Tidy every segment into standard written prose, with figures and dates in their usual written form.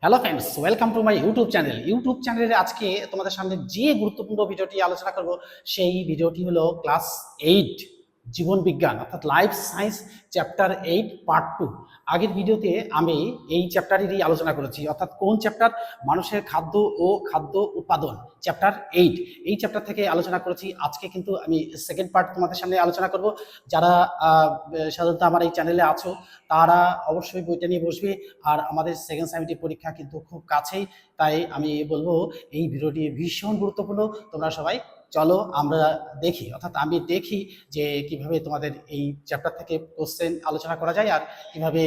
Hello friends, welcome to my YouTube channel. YouTube চ্যানেলে আজকে তোমাদের সামনে যে গুরুত্বপূর্ণ ভিডিওটি আলোচনা করব সেই ভিডিওটি হলো ক্লাস 8 জীবন বিজ্ঞান অর্থাৎ লাইফ সায়েন্স চ্যাপ্টার 8 পার্ট 2। আগের ভিডিওতে আমি এই চ্যাপ্টারেরই আলোচনা করেছি, অর্থাৎ কোন চ্যাপ্টার? মানুষের খাদ্য ও খাদ্য উৎপাদন, চ্যাপ্টার 8। এই চ্যাপ্টার থেকে আলোচনা করেছি। আজকে কিন্তু আমি সেকেন্ড পার্ট তোমাদের সামনে আলোচনা করব। যারা সাধারণত আমার এই চ্যানেলে আছো তারা অবশ্যই বইটা নিয়ে বসবে। আর আমাদের সেকেন্ড সেমিস্টার পরীক্ষা কিন্তু খুব কাছেই, তাই আমি বলবো এই ভিডিওটি ভীষণ গুরুত্বপূর্ণ। তোমরা সবাই চলো আমরা দেখি, অর্থাৎ আমি দেখি যে কিভাবে তোমাদের এই চ্যাপ্টার থেকে কোশ্চেন আলোচনা করা যায় আর কিভাবে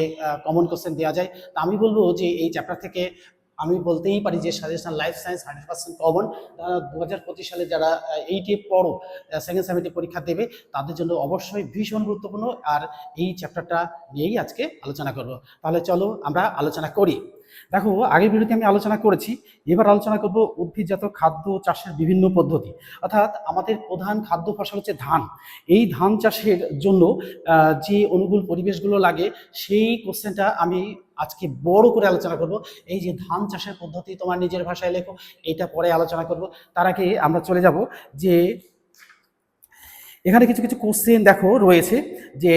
কমন কোশ্চেন দেওয়া যায়। তা আমি বলবো যে এই চ্যাপ্টার থেকে আমি বলতেই পারি যে সাজেশন লাইফ সায়েন্স 100% কমন। 2025 সালে যারা এইটে পড়ো, সেকেন্ড সেমিস্টার পরীক্ষা দেবে, তাদের জন্য অবশ্যই ভীষণ গুরুত্বপূর্ণ। আর এই চ্যাপ্টারটা নিয়েই আজকে আলোচনা করব। তাহলে চলো আমরা আলোচনা করি। দেখো, আগের ভিডিওতে আমি আলোচনা করেছি, এবার আলোচনা করব উদ্ভিদজাত খাদ্য চাষের বিভিন্ন পদ্ধতি। অর্থাৎ আমাদের প্রধান খাদ্য ফসল হচ্ছে ধান। এই ধান চাষের জন্য যে অনুকূল পরিবেশগুলো লাগে সেই কোশ্চেনটা আমি আজকে বড় করে আলোচনা করব। এই যে ধান চাষের পদ্ধতি তোমার নিজের ভাষায় লেখো, এটা পরে আলোচনা করব। তার আগে আমরা চলে যাব যে এখানে কিছু কিছু কোশ্চেন দেখো রয়েছে যে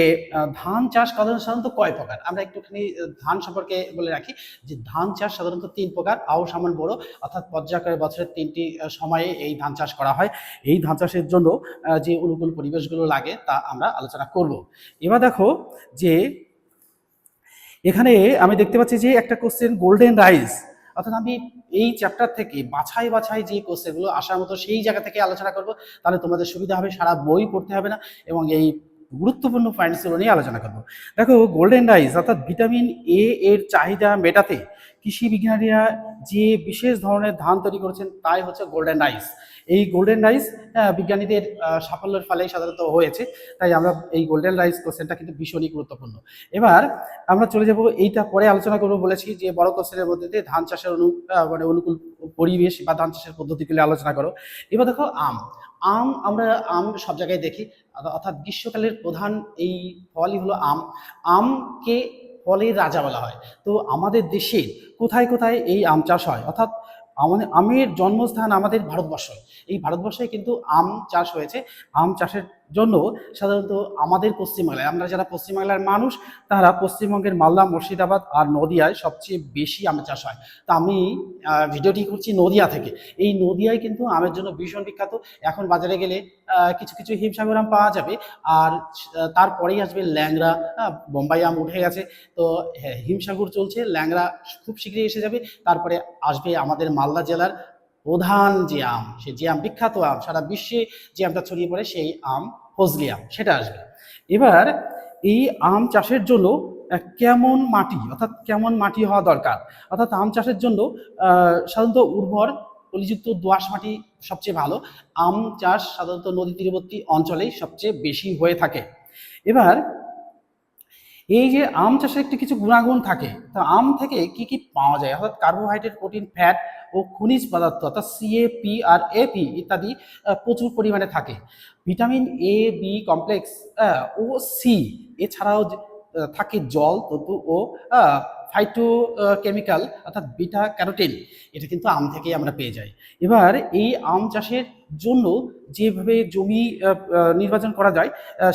ধান চাষ সাধারণত কয় প্রকার। আমরা একটুখানি ধান সম্পর্কে বলে রাখি যে ধান চাষ সাধারণত 3 প্রকার। আউশ, আমন, বোরো, অর্থাৎ পর্যায়ক্রমে বছরের 3টি সময়ে এই ধান চাষ করা হয়। এই ধান চাষের জন্য যে অনুকূল পরিবেশগুলো লাগে তা আমরা আলোচনা করব। এবার দেখো যে এখানে আমি দেখতে পাচ্ছি যে একটা কোশ্চেন গোল্ডেন রাইস, অর্থাৎ আমি এই চ্যাপ্টার থেকে বাছাই বাছাই যে কোশ্চেনগুলো আসার মতো সেই জায়গা থেকে আলোচনা করব। তাহলে তোমাদের সুবিধা হবে, সারা বই পড়তে হবে না, এবং এই গুরুত্বপূর্ণ পয়েন্টসগুলো নিয়ে আলোচনা করব। দেখো, গোল্ডেন রাইস অর্থাৎ ভিটামিন এ এর চাহিদা মেটাতে কৃষি বিজ্ঞানীরা যে বিশেষ ধরনের ধান তৈরি করেছেন তাই হচ্ছে গোল্ডেন রাইস। এই গোল্ডেন রাইস বিজ্ঞানীদের সাফল্যের ফলেই সাধারণত হয়েছে, তাই আমরা এই গোল্ডেন রাইস কোশ্চেনটা কিন্তু ভীষণই গুরুত্বপূর্ণ। এবার আমরা চলে যাব, এইটা পরে আলোচনা করবো বলেছি যে বড় কোশ্চেনের মধ্যে দিয়ে ধান চাষের অনুকূল পরিবেশ বা ধান চাষের পদ্ধতিগুলো আলোচনা করো। এবার দেখো আম। আমরা আম সব জায়গায় দেখি, অর্থাৎ গ্রীষ্মকালের প্রধান এই ফলই হলো আম। আমকে ফলের রাজা বলা হয়। তো আমাদের দেশে কোথায় কোথায় এই আম চাষ হয়, অর্থাৎ আমের জন্মস্থান আমাদের ভারতবর্ষ। এই ভারতবর্ষে কিন্তু আম চাষ হয়েছে। আম চাষের জন্য সাধারণত আমাদের পশ্চিমবাংলায়, আমরা যারা পশ্চিমবাংলার মানুষ, তারা পশ্চিমবঙ্গের মালদা, মুর্শিদাবাদ আর নদিয়ায় সবচেয়ে বেশি আম চাষ হয়। তা আমি ভিডিওটি করছি নদিয়া থেকে। এই নদিয়ায় কিন্তু আমের জন্য ভীষণ বিখ্যাত। এখন বাজারে গেলে কিছু কিছু হিমসাগর আম পাওয়া যাবে, আর তারপরেই আসবে ল্যাংড়া। বোম্বাই আম উঠে গেছে, তো হিমসাগর চলছে, ল্যাংড়া খুব শীঘ্রই এসে যাবে। তারপরে আসবে আমাদের মালদা জেলার প্রধান যে আম, সে যে আম বিখ্যাত আম, সারা বিশ্বে যে আমটা ছড়িয়ে পড়ে, সেই আম ফজলি আম, সেটা আসবে। এবার এই আম চাষের জন্য কেমন মাটি, অর্থাৎ কেমন মাটি হওয়া দরকার। অর্থাৎ আম চাষের জন্য সাধারণত উর্বর পলিযুক্ত দোআঁশ মাটি সবচেয়ে ভালো। আম চাষ সাধারণত নদী তীরবর্তী অঞ্চলেই সবচেয়ে বেশি হয়ে থাকে। এবার এই যে আম চাষের একটি কিছু গুণাগুণ থাকে, তা আম থেকে কি কি পাওয়া যায়, অর্থাৎ কার্বোহাইড্রেট, প্রোটিন, ফ্যাট ও খনিজ পদার্থ অর্থাৎ সিএ, পি আর এপি ইত্যাদি প্রচুর পরিমাণে থাকে। ভিটামিন এ, বি কমপ্লেক্স ও সি, এছাড়াও থাকে জল তন্তু ও ফাইটো কেমিক্যাল অর্থাৎ বিটা ক্যারোটিন, এটা কিন্তু আম থেকেই আমরা পেয়ে যাই। এবার এই আম চাষের জন্য যেভাবে জমি নির্বাচন করা যায়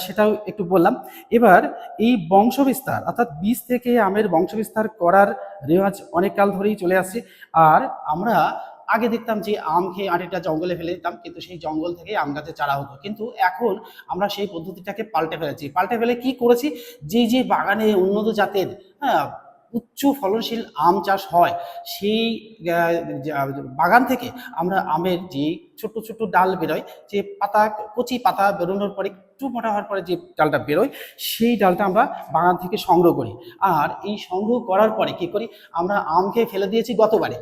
সেটাও একটু বললাম। এবার এই বংশবিস্তার, অর্থাৎ বীজ থেকে আমের বংশবিস্তার করার রেওয়াজ অনেক কাল ধরেই চলে আসছে। আর আমরা আগে দেখতাম যে আম খেয়ে আঁটিটা জঙ্গলে ফেলে দিতাম, কিন্তু সেই জঙ্গল থেকে আম গাছে চারা হতো। কিন্তু এখন আমরা সেই পদ্ধতিটাকে পাল্টে ফেলেছি। পাল্টে ফেলে কি করেছি, যে যে বাগানে উন্নত জাতের উচ্চ ফলনশীল আম চাষ হয়, সেই বাগান থেকে আমরা আমের যে ছোট ছোট ডাল বেরোয়, যে পাতা, কচি পাতা বেরোনোর পরে একটু মোটা হওয়ার পরে যে ডালটা বেরোয়, সেই ডালটা আমরা বাগান থেকে সংগ্রহ করি। আর এই সংগ্রহ করার পরে কি করি, আমরা আম খেয়ে ফেলে দিয়েছি গতবারে,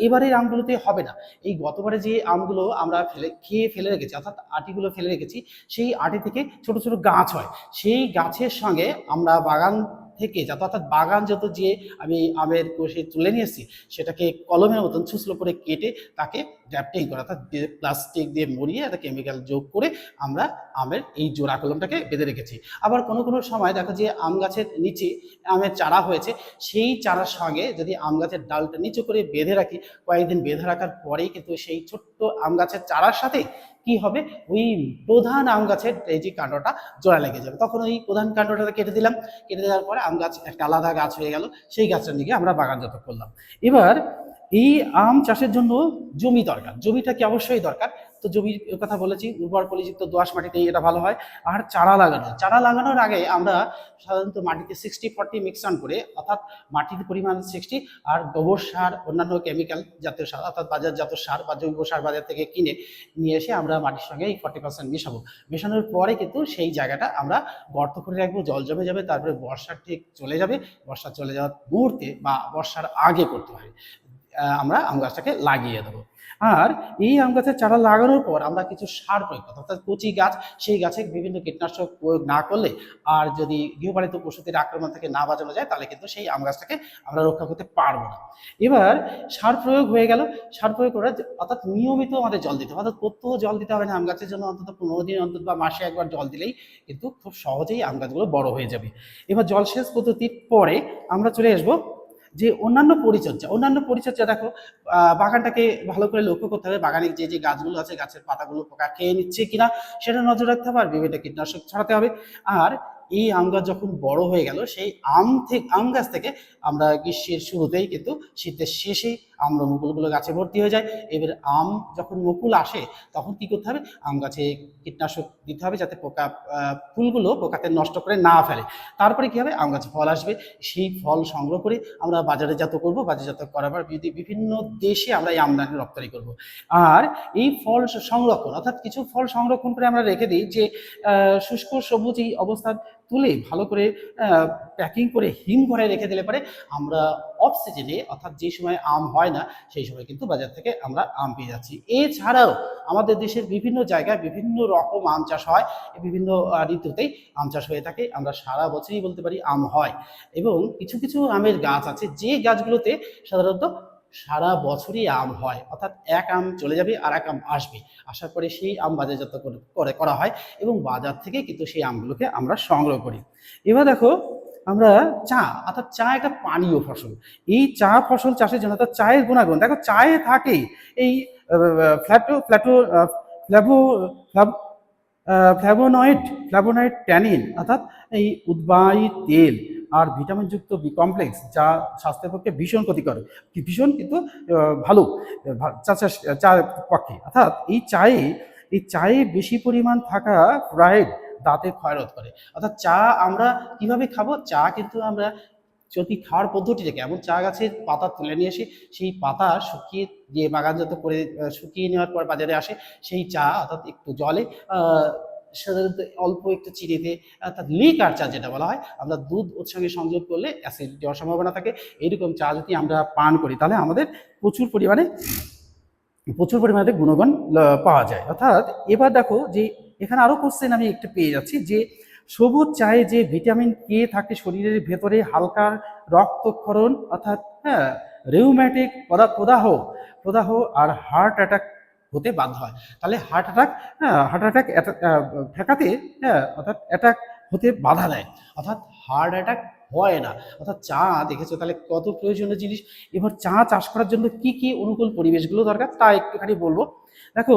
এবারের আমগুলোতে হবে না। এই গতবারে যে আমগুলো আমরা খেয়ে ফেলে রেখেছি, অর্থাৎ আটিগুলো ফেলে রেখেছি, সেই আটি থেকে ছোট ছোট গাছ হয়। সেই গাছের সঙ্গে আমরা বাগান থেকে যত অর্থাৎ বাগান যত যে আমি আমের কোষে তুলে নিয়ে এসেছি সেটাকে কলমের মতন ছুচলো করে কেটে তাকে ড্রাফটিং করা অর্থাৎ প্লাস্টিক দিয়ে মুড়িয়ে একটা কেমিক্যাল যোগ করে আমরা আমের এই জোড়া কলমটাকে বেঁধে রেখেছি। আবার কোনো কোনো সময় দেখো যে আম গাছের নিচে আমের চারা হয়েছে, সেই চারার সঙ্গে যদি আম গাছের ডালটা নিচু করে বেঁধে রাখি, কয়েকদিন বেঁধে রাখার পরেই কিন্তু সেই ছোট্ট আম গাছের চারার সাথে কি হবে, ওই প্রধান আম গাছের এই যে কাণ্ডটা জোড়া লেগে যাবে। তখন ওই প্রধান কাণ্ডটা কেটে দিলাম, কেটে দেওয়ার পরে আম গাছ একটা আলাদা গাছ হয়ে গেল, সেই গাছটা নিয়ে আমরা বাগানজাত করলাম। এবার এই আম চাষের জন্য জমি দরকার, জমিটা কি অবশ্যই দরকার। তো জমির কথা বলেছি, উর্বর পলিযুক্ত দোআঁশ মাটিতে এটা ভালো হয়। আর চারা লাগানোর আগে আমরা সাধারণত মাটিতে 60-40 মিক্সন করে, অর্থাৎ মাটির পরিমাণ 60 আর গোবর সার অন্যান্য কেমিক্যাল জাতীয় সার অর্থাৎ বাজারজাত সার বা জৈব সার বাজার থেকে কিনে নিয়ে এসে আমরা মাটির সঙ্গে এই 40% মেশাবো। মেশানোর পরে কিন্তু সেই জায়গাটা আমরা গর্ত করে রাখবো, জল জমে যাবে, তারপরে বর্ষা ঠিক চলে যাবে। বর্ষা চলে যাওয়ার মুহূর্তে বা বর্ষার আগে করতে হয়, আমরা আম গাছটাকে লাগিয়ে দেবো। আর এই আম গাছের চারা লাগানোর পর আমরা কিছু সার প্রয়োগ করতে, অর্থাৎ কচি গাছ, সেই গাছে বিভিন্ন কীটনাশক প্রয়োগ না করলে আর যদি গৃহপালিত পশুদের আক্রমণ থেকে না বাঁচানো যায় তাহলে কিন্তু সেই আম গাছটাকে আমরা রক্ষা করতে পারবো না। এবার সার প্রয়োগ হয়ে গেল, সার প্রয়োগ করে অর্থাৎ নিয়মিত আমাদের জল দিতে হবে, অর্থাৎ প্রত্যহ জল দিতে হবে না। আম গাছের জন্য অন্তত 15 দিন অন্তত বা মাসে একবার জল দিলেই কিন্তু খুব সহজেই আম গাছগুলো বড় হয়ে যাবে। এবার জলসেচ পদ্ধতির পরে আমরা চলে আসবো যে অন্যান্য পরিচর্যা দেখো, বাগানটাকে ভালো করে লক্ষ্য করতে হবে, বাগানে যে যে গাছগুলো আছে গাছের পাতাগুলো পোকা খেয়ে নিচ্ছে কিনা সেটা নজর রাখতে হবে, আর বিভিন্ন কীটনাশক ছড়াতে হবে। আর এই আম গাছ যখন বড় হয়ে গেল, সেই আম গাছ থেকে আমরা গ্রীষ্মের শুরুতেই কিন্তু শীতের শেষে আমরা মুকুলগুলো গাছে ভর্তি হয়ে যায়। এবার আম যখন মুকুল আসে তখন কি করতে হবে, আম গাছে কীটনাশক দিতে হবে যাতে ফুলগুলো পোকাতে নষ্ট করে না ফেলে। তারপরে কি হবে, আম গাছে ফল আসবে, সেই ফল সংগ্রহ করে আমরা বাজারজাত করব, বাজারজাত করার পর বিভিন্ন দেশে আমরা এই আমদানি রপ্তানি করব। আর এই ফল সংরক্ষণ, অর্থাৎ কিছু ফল সংরক্ষণ করে আমরা রেখে দিই যে শুষ্ক সবুজ এই অবস্থান তুলে ভালো করে প্যাকিং করে হিম ঘরে রেখে দিলে পরে আমরা অফ সিজনে, অর্থাৎ যে সময় আম হয় না সেই সময় কিন্তু বাজার থেকে আমরা আম পেয়ে যাচ্ছি। এছাড়াও আমাদের দেশের বিভিন্ন জায়গায় বিভিন্ন রকম আম চাষ হয়, বিভিন্ন ঋতুতেই আম চাষ হয়ে থাকে, আমরা সারা বছরই বলতে পারি আম হয়। এবং কিছু কিছু আমের গাছ আছে যে গাছগুলোতে সাধারণত সারা বছরই আম হয়, অর্থাৎ এক আম চলে যাবে আর এক আম আসবে, আসার পরে সেই আম বাজারজাত করা হয় এবং বাজার থেকে কিন্তু সেই আমগুলোকে আমরা সংগ্রহ করি। এবার দেখো আমরা চা, অর্থাৎ চা একটা পানীয় ফসল। এই চা ফসল চাষের জন্য অর্থাৎ চায়ের গুণাগুণ দেখো, চায়ে থাকে এই ফ্ল্যাভোনয়েড ট্যানিন, অর্থাৎ এই উদ্বায়ী তেল আর ভিটামিনযুক্ত বি কমপ্লেক্স, যা স্বাস্থ্যের পক্ষে ভীষণ ক্ষতিকর, ভীষণ কিন্তু ভালো চা পক্ষে। অর্থাৎ এই চায়ে বেশি পরিমাণ থাকা ফ্লুরাইড দাঁতের ক্ষয়রোধ করে। অর্থাৎ চা আমরা কিভাবে খাবো, চা কিন্তু আমরা যদি খাওয়ার পদ্ধতিটাকে এমন, চা গাছের পাতা তুলে নিয়ে এসে সেই পাতা শুকিয়ে দিয়ে বাগানজাত করে শুকিয়ে নেওয়ার পর বাজারে আসে সেই চা, অর্থাৎ একটু জলে সাধারণত অল্প একটু চিনিতে, অর্থাৎ লিকার চা যেটা বলা হয়, আমরা দুধ ওর সঙ্গে সংযোগ করলে অ্যাসিডিটি হওয়ার সম্ভাবনা থাকে। এইরকম চা যদি আমরা পান করি তাহলে আমাদের প্রচুর পরিমাণে গুণগণ পাওয়া যায়। অর্থাৎ এবার দেখো যে এখানে আরো কোশ্চেন আমি একটু পেয়ে যাচ্ছি যে সবুজ চায়ে যে ভিটামিন কে থাকে শরীরের ভেতরে হালকা রক্তক্ষরণ, অর্থাৎ রিউম্যাটিক প্রদাহ আর হার্ট অ্যাটাক হতে বাধ্য হয়। তাহলে হার্ট অ্যাটাক ঠেকাতে, অর্থাৎ অ্যাটাক হতে বাধা দেয়, অর্থাৎ হার্ট অ্যাটাক হয় না। অর্থাৎ চা দেখেছো তাহলে কত প্রয়োজনীয় জিনিস। এবার চা চাষ করার জন্য কি কি অনুকূল পরিবেশগুলো দরকার তা একটুখানি বলবো। দেখো,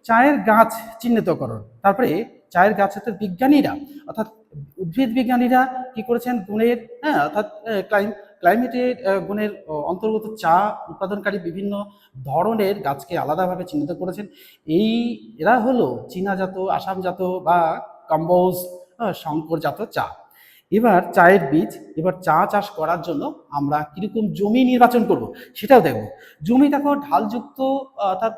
চায়ের গাছ চিহ্নিতকরণ, তারপরে চায়ের গাছের বিজ্ঞানীরা, অর্থাৎ উদ্ভিদ বিজ্ঞানীরা কি করেছেন, গুণের, অর্থাৎ ক্লাইমেটের গুণের অন্তর্গত চা উৎপাদনকারী বিভিন্ন ধরনের গাছকে আলাদাভাবে চিহ্নিত করেছেন। এরা হলো চীনাজাত, আসামজাত বা কম্বোজ, শঙ্করজাত চা। এবার চায়ের বীজ, এবার চা চাষ করার জন্য আমরা কিরকম জমি নির্বাচন করব সেটাও দেখব। জমি দেখো ঢালযুক্ত, অর্থাৎ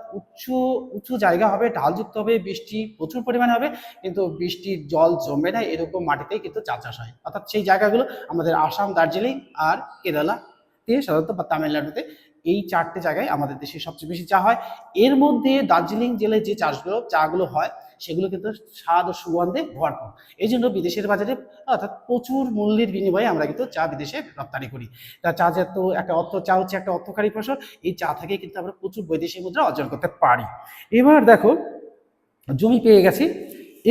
উঁচু জায়গা হবে, ঢালযুক্ত হবে, বৃষ্টি প্রচুর পরিমাণে হবে কিন্তু বৃষ্টির জল জমবে না এরকম মাটিতেই কিন্তু চা চাষ হয়। অর্থাৎ সেই জায়গাগুলো আমাদের আসাম, দার্জিলিং আর কেরালা ভারতে সাধারণত বা তামিলনাড়ুতে এই 4টে জায়গায় আমাদের দেশে সবচেয়ে বেশি চা হয়। এর মধ্যে দার্জিলিং জেলায় যে চাগুলো হয় সেগুলো কিন্তু স্বাদ ও সুগন্ধে ভরপুর। এই জন্য বিদেশের বাজারে অর্থাৎ প্রচুর মূল্যের বিনিময়ে আমরা কিন্তু চা বিদেশে রপ্তানি করি। তা চা যেহেতু চা হচ্ছে একটা অর্থকারী ফসল, এই চা থেকে কিন্তু আমরা প্রচুর বৈদেশিক মুদ্রা অর্জন করতে পারি। এবার দেখো জমি পেয়ে গেছি।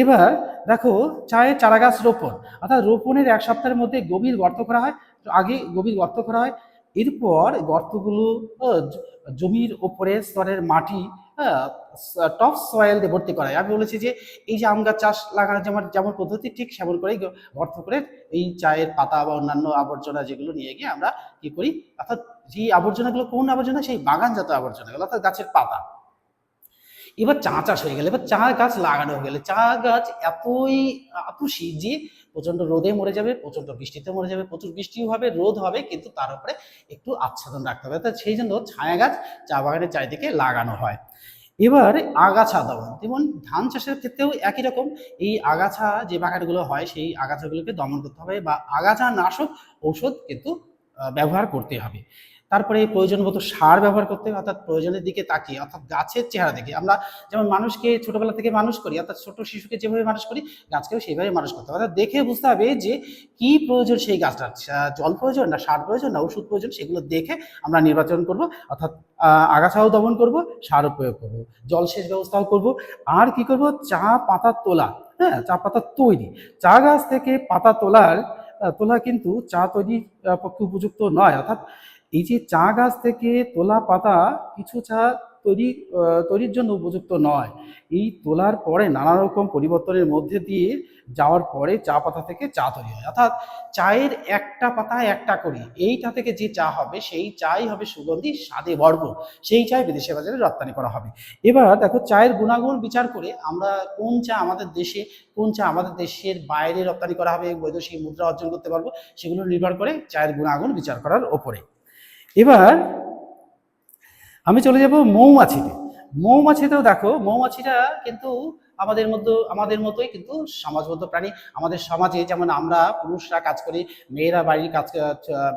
এবার দেখো চায়ের চারাগাছ রোপণ, অর্থাৎ রোপণের 1 সপ্তাহের মধ্যে গভীর গর্ত করা হয়। আগে গভীর গর্ত করা হয়, এরপর গর্তগুলো জমির ওপরে স্তরের মাটি টপ সয়েল দিয়ে ভর্তি করা হয়। আমি বলেছি যে এই যে আম গাছ চাষ লাগানোর যেমন যেমন পদ্ধতি, ঠিক সেমন করেই গর্ত করে এই চায়ের পাতা বা অন্যান্য আবর্জনা যেগুলো নিয়ে গিয়ে আমরা কি করি, অর্থাৎ যে আবর্জনাগুলো কোন আবর্জনা, সেই বাগানজাত আবর্জনাগুলো অর্থাৎ গাছের পাতা। এবার চা চাষ হয়ে গেলে, এবার চা গাছ লাগানো হয়ে গেলে, চা গাছ এতই আতুষী যে প্রচন্ড রোদে মরে যাবে, প্রচন্ড বৃষ্টিতে মরে যাবে, প্রচুর বৃষ্টিও হবে, রোদ হবে, কিন্তু তার উপরে একটু আচ্ছাদন রাখতে হবে। অর্থাৎ সেই জন্য ছায়া গাছ চা বাগানের চারিদিকে লাগানো হয়। এবার আগাছা দমন, যেমন ধান চাষের ক্ষেত্রেও একই রকম, এই আগাছা যে বাগানগুলো হয় সেই আগাছাগুলোকে দমন করতে হবে বা আগাছা নাশক ঔষধ কিন্তু ব্যবহার করতে হবে। তারপরে প্রয়োজন মতো সার ব্যবহার করতে হবে, অর্থাৎ প্রয়োজনের দিকে তাকিয়ে, অর্থাৎ গাছের চেহারা দেখে। আমরা যেমন মানুষকে ছোটবেলা থেকে মানুষ করি, অর্থাৎ ছোট শিশুকে যেভাবে মানুষ করি, গাছকেও সেইভাবে মানুষ করতে হবে। অর্থাৎ দেখে বুঝতে হবে যে কি প্রয়োজন সেই গাছটার, জল প্রয়োজন না সার প্রয়োজন না ওষুধ প্রয়োজন, সেগুলো দেখে আমরা নির্বাচন করব। অর্থাৎ আগাছাও দমন করব, সারও প্রয়োগ করব, জলসেচ ব্যবস্থাও করব। আর কি করব, চা পাতা তোলা, হ্যাঁ চা পাতা তৈরি, চা গাছ থেকে পাতা তোলা কিন্তু চা তৈরির পক্ষে উপযুক্ত নয়। অর্থাৎ এই যে চা গাছ থেকে তোলা পাতা কিছু চা তৈরির জন্য উপযুক্ত নয়। এই তোলার পরে নানা রকম পরিবর্তনের মধ্যে দিয়ে যাওয়ার পরে চা পাতা থেকে চা তৈরি হয়। অর্থাৎ চায়ের একটা পাতা একটা করি, এইটা থেকে যে চা হবে সেই চাই হবে সুগন্ধি স্বাদে ভরপুর, সেই চাই বিদেশে বাজারে রপ্তানি করা হবে। এবার দেখো চায়ের গুণাগুণ বিচার করে আমরা কোন চা আমাদের দেশে, কোন চা আমাদের দেশের বাইরে রপ্তানি করা হবে, বৈদেশিক মুদ্রা অর্জন করতে পারবো, সেগুলো নির্ভর করে চায়ের গুণাগুণ বিচার করার ওপরে। এবার আমি চলে যাব মৌমাছিতে। মৌমাছিতেও দেখো, মৌমাছিটা কিন্তু আমাদের মতোই কিন্তু সমাজবদ্ধ প্রাণী। আমাদের সমাজে যেমন আমরা পুরুষরা কাজ করি, মেয়েরা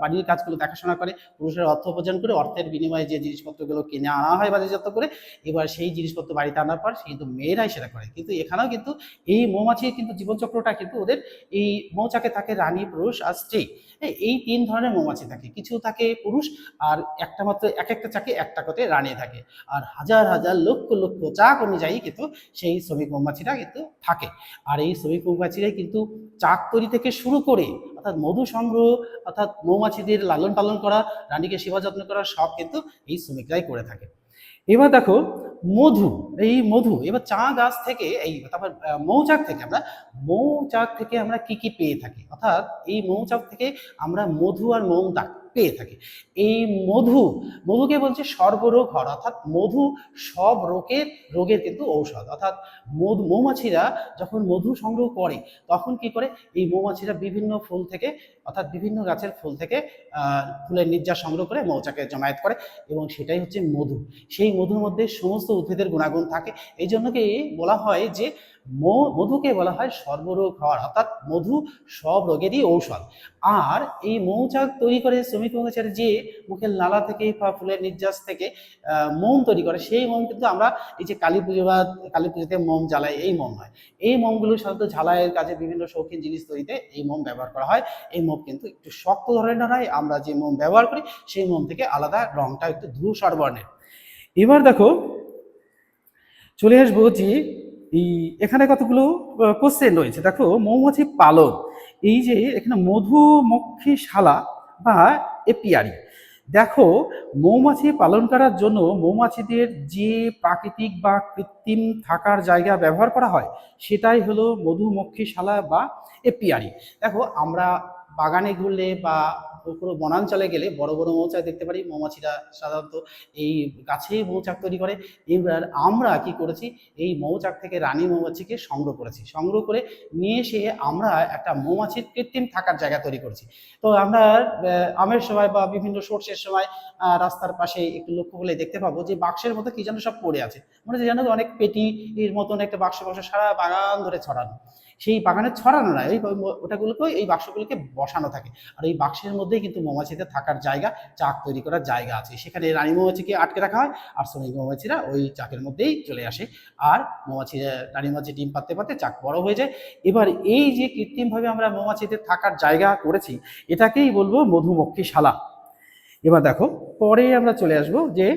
বাড়ির কাজগুলো দেখাশোনা করে, পুরুষেরা অর্থ উপার্জন করে, অর্থের বিনিময়ে যে জিনিসপত্রগুলো কিনে আনা হয় বাজারজাত করে, এবার সেই জিনিসপত্র বাড়িতে আনার পর কিন্তু মেয়েরাই সেটা করে। কিন্তু এখানেও কিন্তু এই মৌমাছির কিন্তু জীবনচক্রটা কিন্তু ওদের, এই মৌচাকে থাকে রানী, পুরুষ আর স্ত্রী। এই 3 ধরনের মৌমাছি থাকে, কিছু থাকে পুরুষ, আর একটা মাত্র এক একটা চাকে একটা করে রানী থাকে, আর হাজার হাজার লক্ষ লক্ষ চাক অনুযায়ী কিন্তু সেই শ্রমিক মৌমাছিরা কিন্তু থাকে। আর এই শ্রমিক মৌমাছিরাই কিন্তু চাক তৈরি থেকে শুরু করে, অর্থাৎ মধু সংগ্রহ, অর্থাৎ মৌমাছিদের লালন পালন করা, রানীকে সেবা যত্ন করা, সব কিন্তু এই শ্রমিকরাই করে থাকে। এবার দেখো মধু, এই মধু, এবার চা গাছ থেকে এই তারপর মৌচাক থেকে আমরা কি কি পেয়ে থাকি, অর্থাৎ এই মৌচাক থেকে আমরা মধু আর মোম পেয়ে থাকি। এই মধুকে বলছে সর্বরোগ হর, অর্থাৎ মধু সব রোগের কিন্তু ঔষধ। অর্থাৎ মৌমাছিরা যখন মধু সংগ্রহ করে তখন কি করে, এই মৌমাছিরা বিভিন্ন ফুল থেকে, অর্থাৎ বিভিন্ন গাছের ফুল থেকে ফুলের নির্যাস সংগ্রহ করে মৌচাকে জমায়েত করে, এবং সেটাই হচ্ছে মধু। সেই মধুর মধ্যে সমস্ত উদ্ভিদের গুণাগুণ থাকে। এই জন্য কি বলা হয় যে মধুকে বলা হয় সর্বরোগ হর, অর্থাৎ মধু সব রোগেরই ঔষধ। আর এই মৌচাক তৈরি করে শ্রমিক মৌমাছিরা যে মুখের নালা থেকে বা ফুলের নির্যাস থেকে মোম তৈরি করে, সেই মোম কিন্তু আমরা এই যে কালী পুজোতে মোম জ্বালাই, এই মোম নয়। এই মোমগুলো সাধারণত ঝালাইয়ের কাজে, বিভিন্ন শৌখিন জিনিস তৈরিতে এই মোম ব্যবহার করা হয়। এই মোম কিন্তু একটু শক্ত ধরনের হয়, আমরা যে মোম ব্যবহার করি সেই মোম থেকে আলাদা, রংটা একটু ধূসর বর্ণের। এবার দেখো চলে আসবো যে এখানে কতগুলো কোশ্চেন রয়েছে। দেখো মৌমাছি পালন, এই যে এখানে মধুমক্ষিশালা বা এপিয়ারি। দেখো মৌমাছি পালন করার জন্য মৌমাছিদের যে প্রাকৃতিক বা কৃত্রিম থাকার জায়গা ব্যবহার করা হয় সেটাই হলো মধুমক্ষিশালা বা এপিয়ারি। দেখো আমরা বাগানে ঘুরলে বা কোনো বনাঞ্চলে গেলে বড় বড় মৌচাক দেখতে পারি, মৌমাছিরা সাধারণত এই গাছেই মৌচাক তৈরি করে। এবার আমরা কি করেছি, এই মৌচাক থেকে রানী মৌমাছিকে সংগ্রহ করেছি, সংগ্রহ করে নিয়ে এসে আমরা একটা মৌমাছির কৃত্রিম থাকার জায়গা তৈরি করছি। তো আমরা আমের সময় বা বিভিন্ন সর্ষের সময় রাস্তার পাশে একটু লক্ষ্য করলে দেখতে পাবো যে বাক্সের মতো কি যেন সব পড়ে আছে, মনে হচ্ছে যেন অনেক পেটি এর মতন একটা বাক্স সারা বাগান ধরে ছড়ানো। সেই বাগানে ছড়ানো নয়, ওটাগুলোকে এই বাক্সগুলোকে বসানো থাকে। আর এই বাক্সের মধ্যেই কিন্তু মৌমাছিদের থাকার জায়গা, চাক তৈরি করার জায়গা আছে। সেখানে রানী মৌমাছিকে আটকে রাখা হয়, আর শ্রমিক মৌমাছিরা ওই চাকের মধ্যেই চলে আসে, আর রানী মৌমাছি ডিম পাততে পারতে চাক বড় হয়ে যায়। এবার এই যে কৃত্রিমভাবে আমরা মৌমাছিদের থাকার জায়গা করেছি, এটাকেই বলবো মধুমক্ষিশালা। এবার দেখো, পরে আমরা চলে আসবো যে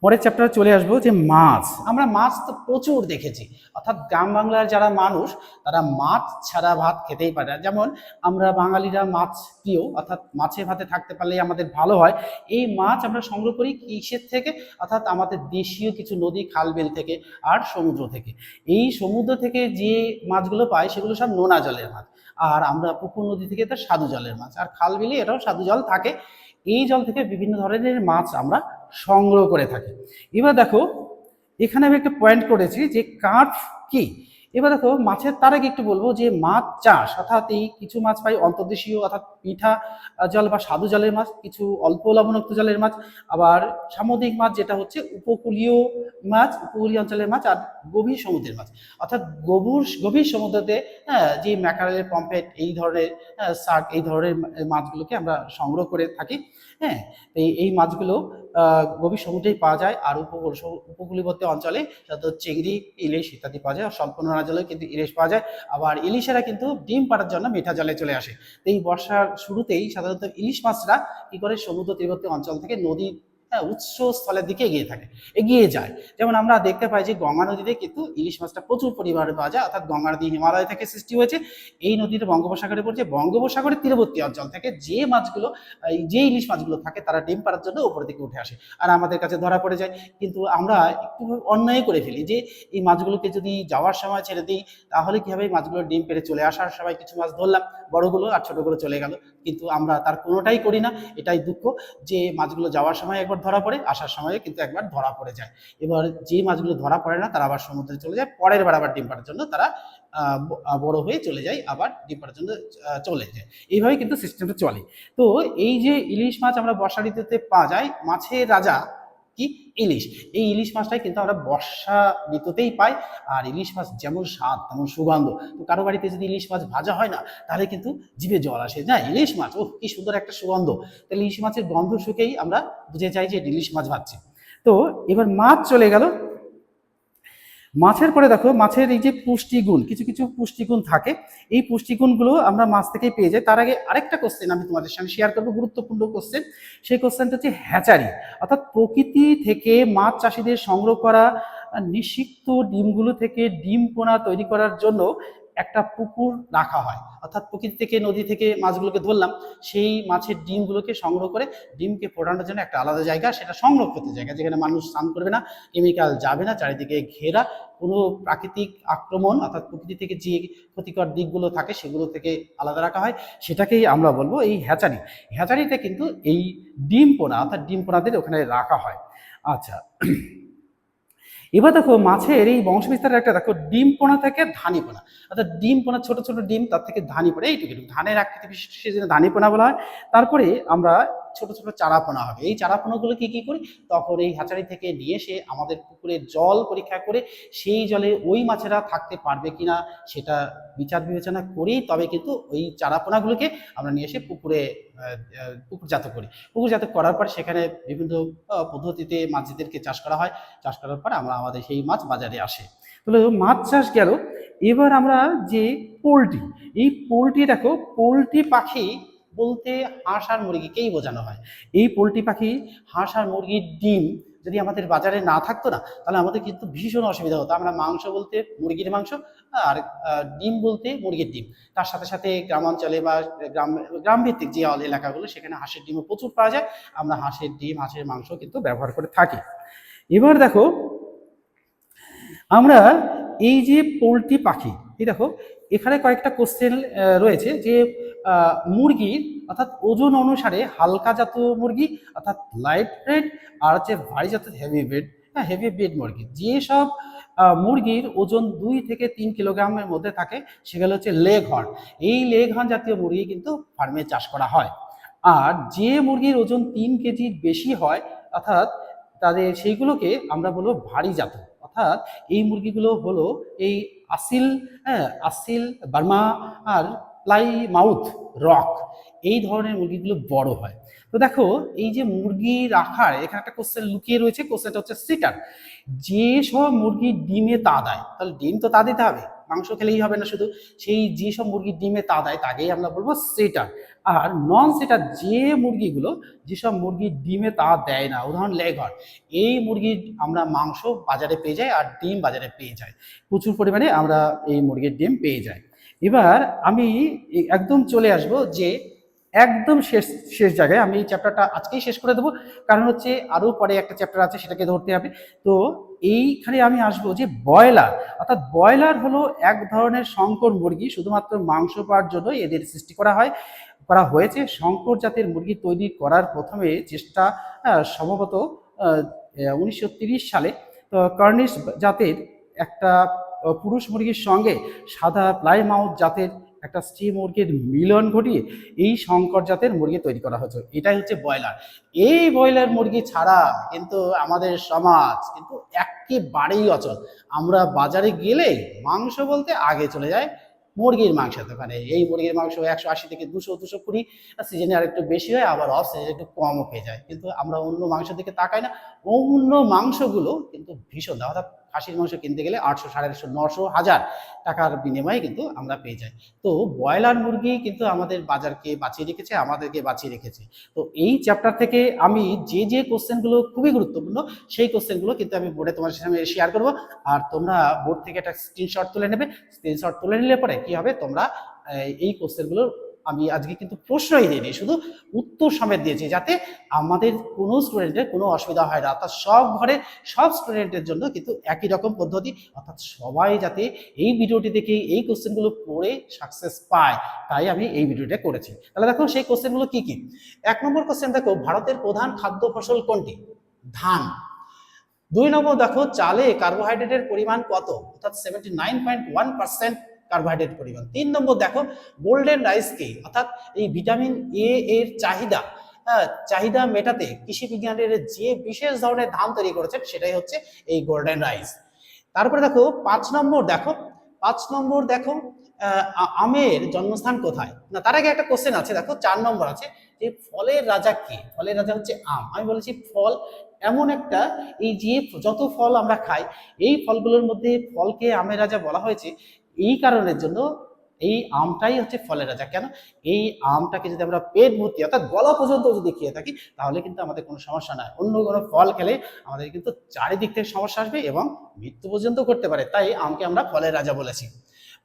পরের চ্যাপ্টারে চলে আসবো যে মাছ। আমরা মাছ তো প্রচুর দেখেছি, অর্থাৎ গ্রাম বাংলার যারা মানুষ তারা মাছ ছাড়া ভাত খেতেই পারে না। যেমন আমরা বাঙালিরা মাছ প্রিয়, অর্থাৎ মাছে ভাতে থাকতে পারলেই আমাদের ভালো হয়। এই মাছ আমরা সংগ্রহ করি কিসের থেকে? অর্থাৎ আমাদের দেশীয় কিছু নদী, খাল, বিল থেকে আর সমুদ্র থেকে। এই সমুদ্র থেকে যে মাছগুলো পাই সেগুলো সব নোনা জলের মাছ, আর আমরা পুকুর নদী থেকে তো স্বাদু জলের মাছ, আর খাল বিলে এটাও স্বাদু জল থাকে। এই জল থেকে বিভিন্ন ধরনের মাছ আমরা সংগ্রহ করে থাকি। এবার দেখো, এখানে আমি একটা পয়েন্ট করেছি যে কার্প কি। এবার দেখো, মাছের তার আগে একটু বলবো যে মাছ চাষ, অর্থাৎ এই কিছু মাছ পাই অন্তর্দেশীয় অর্থাৎ মিঠা জল বা স্বাদু জলের মাছ, কিছু অল্প লবণাক্ত জলের মাছ, আবার সামুদ্রিক মাছ যেটা হচ্ছে উপকূলীয় মাছ, উপকূলীয় অঞ্চলের মাছ, আর গভীর সমুদ্রের মাছ। অর্থাৎ গভীর সমুদ্রতে যে ম্যাকারেল, পমফ্রেট, এই ধরনের শার্ক, এই ধরনের মাছগুলোকে আমরা সংগ্রহ করে থাকি। হ্যাঁ, এই মাছগুলো গভীর সমুদ্রেই পাওয়া যায়, আর উপকূলবর্তী অঞ্চলে সাধারণত চিংড়ি, ইলিশ ইত্যাদি পাওয়া যায়। স্বল্প নোনা জলে কিন্তু ইলিশ পাওয়া যায়। আবার ইলিশেরা কিন্তু ডিম পাড়ার জন্য মিঠা জলে চলে আসে। তো এই বর্ষার শুরুতেই সাধারণত ইলিশ মাছরা কি করে সমুদ্র তীরবর্তী অঞ্চল থেকে নদীর উৎসস্থলের দিকে এগিয়ে যায়। যেমন আমরা দেখতে পাই যে গঙ্গা নদীতে কিন্তু ইলিশ মাছটা প্রচুর পরিমাণে পাওয়া যায়, অর্থাৎ গঙ্গা নদী হিমালয় থেকে সৃষ্টি হয়েছে। এই নদীটা বঙ্গোপসাগরে পড়ছে, বঙ্গোপসাগরের তীরবর্তী অঞ্চল থেকে যে মাছগুলো, যে ইলিশ মাছগুলো থাকে তারা ডিম পাড়ার জন্য উপরের দিকে উঠে আসে, আর আমাদের কাছে ধরা পড়ে যায়। কিন্তু আমরা একটু অন্যায় করে ফেলি যে এই মাছগুলোকে যদি যাওয়ার সময় ছেড়ে দিই, তাহলে কি হবে, এই মাছগুলো ডিম পেড়ে চলে আসার সময় কিছু মাছ ধরলাম, বড়গুলো আর ছোটগুলো চলে গেল। কিন্তু আমরা তার কোনোটাই করি না। এটাই দুঃখ যে মাছগুলো যাওয়ার সময় একবার ধরা পড়ে, আসার সময় কিন্তু একবার ধরা পড়ে যায়। এবার যে মাছগুলো ধরা পড়ে না তারা আবার সমুদ্রে চলে যায়, পরের বার আবার ডিম পাড়ার জন্য তারা বড় হয়ে চলে যায়, আবার ডিম পাড়ার জন্য চলে যায়। এইভাবে কিন্তু সিস্টেমটা চলে। তো এই যে ইলিশ মাছ আমরা বর্ষা ঋতুতে পাওয়া যায়, মাছের রাজা কি ইলিশ। এই ইলিশ মাছটাই কিন্তু আমরা বর্ষা ঋতুতেই পাই। আর ইলিশ মাছ যেমন স্বাদ তেমন সুগন্ধ। তো কারো বাড়িতে যদি ইলিশ মাছ ভাজা হয় না, তাহলে কিন্তু জিভে জল আসে, না ইলিশ মাছ, ও কি সুন্দর একটা সুগন্ধ। তাহলে ইলিশ মাছের গন্ধ শুকেই আমরা বুঝে যাই যে ইলিশ মাছ ভাজছে। তো এবার মাছ চলে গেল। মাছের পরে দেখো, মাছের এই যে পুষ্টিগুণ, কিছু কিছু পুষ্টিগুণ থাকে, এই পুষ্টিগুণগুলো আমরা মাছ থেকেই পেয়ে যাই। তার আগে আরেকটা কোশ্চেন আমি তোমাদের সঙ্গে শেয়ার করবো, গুরুত্বপূর্ণ কোশ্চেন। সেই কোশ্চেনটা হচ্ছে হ্যাচারি, অর্থাৎ প্রকৃতি থেকে মাছ চাষিদের সংগ্রহ করা নিষিক্ত ডিমগুলো থেকে ডিম পোনা তৈরি করার জন্য একটা পুকুর রাখা হয়। অর্থাৎ প্রকৃতি থেকে, নদী থেকে মাছগুলোকে ধরলাম, সেই মাছের ডিমগুলোকে সংগ্রহ করে ডিমকে ফোটানোর জন্য একটা আলাদা জায়গা, সেটা সংরক্ষিত জায়গা, যেখানে মানুষ স্নান করবে না, কেমিক্যাল যাবে না, চারিদিকে ঘেরা, কোনো প্রাকৃতিক আক্রমণ অর্থাৎ প্রকৃতি থেকে যে ক্ষতিকর দিকগুলো থাকে সেগুলো থেকে আলাদা রাখা হয়। সেটাকেই আমরা বলবো এই হ্যাচারি। হ্যাচারিতে কিন্তু এই ডিম পোনা অর্থাৎ ডিম পোনাদের ওখানে রাখা হয়। আচ্ছা, এবার দেখো মাছের এই বংশবিস্তারের একটা দেখো, ডিম পোনা থেকে ধানি পোনা, অর্থাৎ ডিম পোনা ছোট ছোট ডিম, তার থেকে ধানি পোনা, এইটুকু ধানের আকৃতি বিশিষ্ট, সেই জন্য ধানি পোনা বলা হয়। তারপরে আমরা ছোট ছোট চারা পোনা হবে, এই চারা পোনাগুলো কি করি, তখন এই হ্যাচারি থেকে নিয়ে এসে আমাদের পুকুরের জল পরীক্ষা করে সেই জলে ওই মাছেরা থাকতে পারবে কিনা সেটা বিচার বিবেচনা করেই তবে কিন্তু ওই চারা পোনাগুলোকে আমরা নিয়ে এসে পুকুরজাত করি। পুকুরজাত করার পর সেখানে বিভিন্ন পদ্ধতিতে মাছদেরকে চাষ করা হয়। চাষ করার পর আমাদের সেই মাছ বাজারে আসে। তাহলে মাছ চাষ গেল। এবার আমরা যে পোলট্রি, এই পোলট্রি দেখো, পোলট্রি পাখি বলতে হাঁস আর মুরগিকেই বোঝানো হয়। এই পোলট্রি পাখি, হাঁস আর মুরগির ডিম যদি আমাদের বাজারে না থাকতো না, তাহলে আমাদের কিন্তু ভীষণ অসুবিধা হতো। আমরা মাংস বলতে মুরগির মাংস, আর ডিম বলতে মুরগির ডিম। তার সাথে সাথে গ্রামাঞ্চলে বা গ্রামভিত্তিক যে এলাকাগুলো, সেখানে হাঁসের ডিমও প্রচুর পাওয়া যায়। আমরা হাঁসের ডিম, হাঁসের মাংস কিন্তু ব্যবহার করে থাকি। এবার দেখো, আমরা এই যে পোলট্রি পাখি, এই দেখো এখানে কয়েকটা কোশ্চেন রয়েছে যে মুরগির অর্থাৎ ওজন অনুসারে হালকা জাতীয় মুরগি অর্থাৎ লাইট ওয়েট, আর হচ্ছে ভারী জাতীয় হেভি ওয়েট, হেভি ওয়েট মুরগি, যেসব মুরগির ওজন 2 থেকে 3 কিলোগ্রামের মধ্যে থাকে সেগুলো হচ্ছে লেগ হর্ন। এই লেগ হর্ন জাতীয় মুরগি কিন্তু ফার্মে চাষ করা হয়। আর যে মুরগির ওজন 3 কেজির বেশি হয়, অর্থাৎ সেইগুলোকে আমরা বলবো ভারী জাত। অর্থাৎ এই মুরগিগুলো হলো এই আসিল, হ্যাঁ, আসিল, বার্মা আর প্লাই মাউথ রক, এই ধরনের মুরগিগুলো বড় হয়। তো দেখো এই যে মুরগি রাখার এখানে একটা কোশ্চেন লুকিয়ে রয়েছে, কোশ্চেনটা হচ্ছে সিটার। যে সব মুরগি ডিমে তা দেয়, তাহলে ডিম তো তা দিতে হবে, মাংস খেলেই হবে না শুধু, সেই যেসব মুরগি ডিমে তা দেয় তাকেই আমরা বলবো সেটার। আর নন সেটার যে মুরগিগুলো, যেসব মুরগি ডিমে তা দেয় না, উদাহরণ লেঘর, এই মুরগির আমরা মাংস বাজারে পেয়ে যাই আর ডিম বাজারে পেয়ে যাই, প্রচুর পরিমাণে আমরা এই মুরগির ডিম পেয়ে যাই। এবার আমি একদম চলে আসব যে একদম শেষ শেষ জায়গায়, আমি এই চ্যাপ্টারটা আজকেই শেষ করে দেবো, কারণ হচ্ছে আরও পরে একটা চ্যাপ্টার আছে সেটাকে ধরতে হবে। তো এইখানে আমি আসবো যে ব্রয়লার, অর্থাৎ ব্রয়লার হলো এক ধরনের সংকর মুরগি, শুধুমাত্র মাংস পাওয়ার জন্য এদের সৃষ্টি করা হয়েছে। সংকর জাতের মুরগি তৈরি করার প্রথমে চেষ্টা সম্ভবত 1930 সালে কর্নিশ জাতের একটা পুরুষ মুরগির সঙ্গে সাদা প্লাইমাউথ জাতের একটা স্ত্রী মুরগির মিলন ঘটিয়ে এই সংকর জাতের মুরগি তৈরি করা হয়েছে। এটাই হচ্ছে ব্রয়লার। এই ব্রয়লার মুরগি ছাড়া কিন্তু আমাদের সমাজ কিন্তু একেবারেই অচল। আমরা বাজারে গেলে মাংস বলতে আগে চলে যায় মুরগির মাংসের দোকানে। এই মুরগির মাংস 180 থেকে 200-220, সিজনে আর একটু বেশি হয়, আবার অফ সিজনে একটু কমও পেয়ে যায়। কিন্তু আমরা অন্য মাংসের দিকে তাকাই না। অন্য মাংসগুলো কিন্তু ভীষণ দাম, অর্থাৎ খাসির মাংস কিনতে গেলে 800, 850, 900, 1000 টাকার বিনিময়ে কিন্তু আমরা পেয়ে যাই। তো ব্রয়লার মুরগি কিন্তু আমাদের বাজারকে বাঁচিয়ে রেখেছে, আমাদেরকে বাঁচিয়ে রেখেছে। তো এই চ্যাপ্টার থেকে আমি যে কোশ্চেনগুলো খুবই গুরুত্বপূর্ণ, সেই কোশ্চেনগুলো কিন্তু আমি বোর্ডে তোমার সামনে শেয়ার করবো। আর তোমরা বোর্ড থেকে একটা স্ক্রিনশট তুলে নেবে। স্ক্রিনশট তুলে নিলে পরে কি হবে, তোমরা এই কোশ্চেনগুলো, আমি আজকে কিন্তু প্রশ্নই দিইনি, শুধু উত্তর সমেত দিয়েছি, যাতে আমাদের কোনো স্টুডেন্টের কোনো অসুবিধা হয় না, অর্থাৎ সব ঘরে সব স্টুডেন্টের জন্য কিন্তু একই রকম পদ্ধতি, অর্থাৎ সবাই যাতে এই ভিডিওটি দেখে এই কোশ্চেনগুলো পড়ে সাকসেস পায়, তাই আমি এই ভিডিওটা করেছি। তাহলে দেখো সেই কোশ্চেনগুলো কি কি। 1 নম্বর কোশ্চেন দেখো, ভারতের প্রধান খাদ্য ফসল কোনটি? ধান। 2 নম্বর দেখো, চালে কার্বোহাইড্রেটের পরিমাণ কত? অর্থাৎ 79.1% কার্বোহাইড্রেট পরিমাণ। 3 নম্বর দেখো, গোল্ডেন রাইস কি? অর্থাৎ এই ভিটামিন এ এর চাহিদা মেটাতে কৃষি বিজ্ঞানীর যে বিশেষ ধরনের ধান তৈরি করেছেন সেটাই হচ্ছে এই গোল্ডেন রাইস। তারপরে দেখো 5 নম্বর দেখো, 5 নম্বর দেখো, আমের জন্মস্থান কোথায়? না, তার আগে একটা কোশ্চেন আছে দেখো, 4 নম্বর আছে যে ফলের রাজা কে? ফলের রাজা হচ্ছে আম। আমি বলেছি ফল এমন একটা, এই যে যত ফল আমরা খাই, এই ফলগুলোর মধ্যে ফলকে আমের রাজা বলা হয়েছে এই কারণের জন্য, এই আমটাই হচ্ছে ফলের রাজা। কেন? এই আমটাকে যদি আমরা পেট ভর্তি অর্থাৎ গলা পর্যন্ত যদি খেয়ে থাকি, তাহলে কিন্তু আমাদের কোনো সমস্যা নাই। অন্য কোনো ফল খেলে আমাদের কিন্তু চারিদিক থেকে সমস্যা আসবে এবং মৃত্যু পর্যন্ত করতে পারে, তাই আমকে আমরা ফলের রাজা বলেছি।